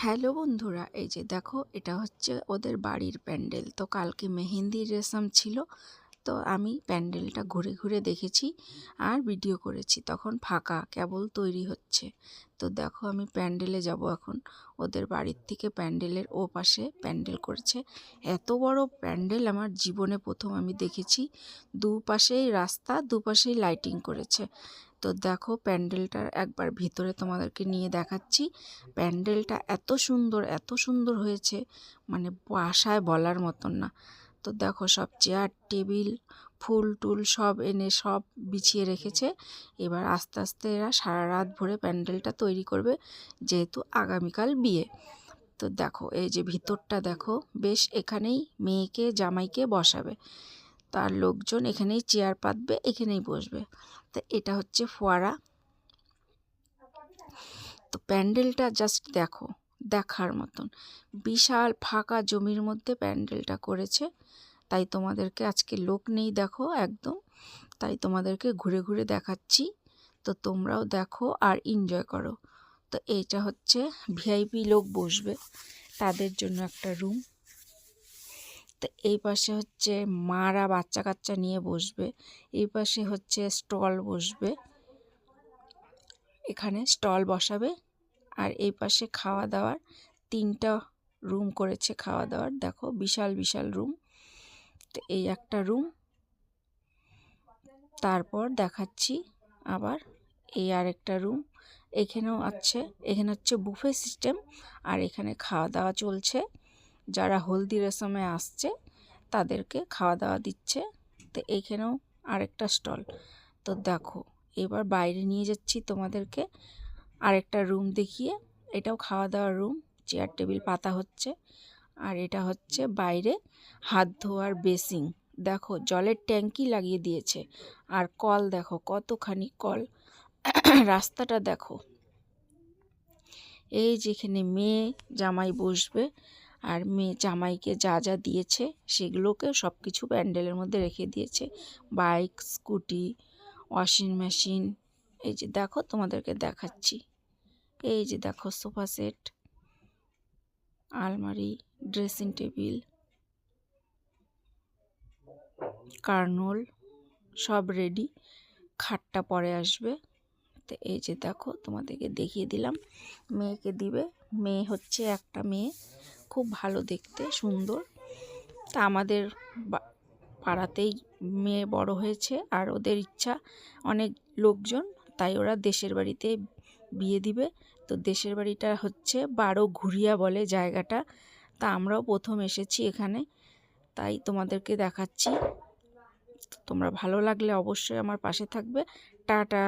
Hello বন্ধুরা, এই যে দেখো এটা হচ্ছে ওদের বাড়ির প্যান্ডেল। তো কালকে মেহেন্দির রেশম ছিল, তো আমি প্যান্ডেলটা ঘুরে ঘুরে দেখেছি আর ভিডিও করেছি। তখন ফাঁকা কেবল তৈরি হচ্ছে। তো দেখো আমি প্যান্ডেলে যাব এখন। ওদের বাড়ির থেকে প্যান্ডেলের ও পাশে প্যান্ডেল করেছে। এত বড় প্যান্ডেল আমার জীবনে প্রথম আমি দেখেছি। দুপাশেই রাস্তা, দুপাশেই লাইটিং করেছে। তো দেখো প্যান্ডেলটার একবার ভিতরে তোমাদেরকে নিয়ে দেখাচ্ছি। প্যান্ডেলটা এত সুন্দর হয়েছে, মানে ভাষায় বলার মতন না। তো দেখো সব চেয়ার টেবিল ফুল টুল সব এনে সব বিছিয়ে রেখেছে। এবার আস্তে আস্তে এরা সারা রাত ভরে প্যান্ডেলটা তৈরি করবে, যেহেতু আগামীকাল বিয়ে। তো দেখো এই যে ভিতরটা দেখো, বেশ এখানেই মেয়েকে জামাইকে বসাবে। তার লোকজন এখানেই চেয়ার পাতবে, এখানেই বসবে। তো এটা হচ্ছে ফোয়ারা। তো প্যান্ডেলটা জাস্ট দেখো, দেখার মতন। বিশাল ফাঁকা জমির মধ্যে প্যান্ডেলটা করেছে। তাই তোমাদেরকে আজকে লোক নেই দেখো একদম, তাই তোমাদেরকে ঘুরে ঘুরে দেখাচ্ছি। তো তোমরাও দেখো আর এনজয় করো। তো এইটা হচ্ছে ভিআইপি লোক বসবে, তাদের জন্য একটা রুম। তো এই পাশে হচ্ছে মারা বাচ্চা কাচ্চা নিয়ে বসবে। এই পাশে হচ্ছে স্টল বসবে, এখানে স্টল বসাবে। আর এই পাশে খাওয়া দাওয়ার 3টা রুম করেছে খাওয়া দাওয়ার। দেখো বিশাল বিশাল রুম। তো এই একটা রুম, তারপর দেখাচ্ছি আবার এই আরেকটা রুম। এখানেও আছে, এখানে হচ্ছে বুফে সিস্টেম। আর এখানে খাওয়া দাওয়া চলছে, যারা হলদি রেশমে আসছে তাদেরকে খাওয়া দাওয়া দিচ্ছে। তো এইখানেও আরেকটা স্টল। তো দেখো এবার বাইরে নিয়ে যাচ্ছি তোমাদেরকে আরেকটা রুম দেখিয়ে। এটাও খাওয়া দাওয়ার রুম, চেয়ার টেবিল পাতা হচ্ছে। আর এটা হচ্ছে বাইরে হাত ধোয়ার বেসিন। দেখো জলের ট্যাঙ্কি লাগিয়ে দিয়েছে। আর কল দেখো কতখানি কল। রাস্তাটা দেখো। এই যেখানে মেয়ে জামাই বসবে, আর মেয়ে জামাইকে যা যা দিয়েছে সেগুলোকে সব কিছু প্যান্ডেলের মধ্যে রেখে দিয়েছে। Bike, scooty, washing machine. এই যে দেখো তোমাদেরকে দেখাচ্ছি। এই যে দেখো সোফা সেট, আলমারি, ড্রেসিং টেবিল, কার্নল সব রেডি। খাটটা পরে আসবে। তো এই যে দেখো তোমাদেরকে দেখিয়ে দিলাম। মেয়েকে দিবে। মেয়ে হচ্ছে একটা মেয়ে, খুব ভালো দেখতে, সুন্দর। তা আমাদের পাড়াতেই মেয়ে বড় হয়েছে, আর ওদের ইচ্ছা অনেক লোকজন, তাই ওরা দেশের বাড়িতে বিয়ে দিবে। তো দেশের বাড়িটা হচ্ছে 12 ঘুরিয়া বলে জায়গাটা। তা আমরাও প্রথম এসেছি এখানে, তাই তোমাদেরকে দেখাচ্ছি। তোমরা ভালো লাগলে অবশ্যই আমার পাশে থাকবে। টাটা।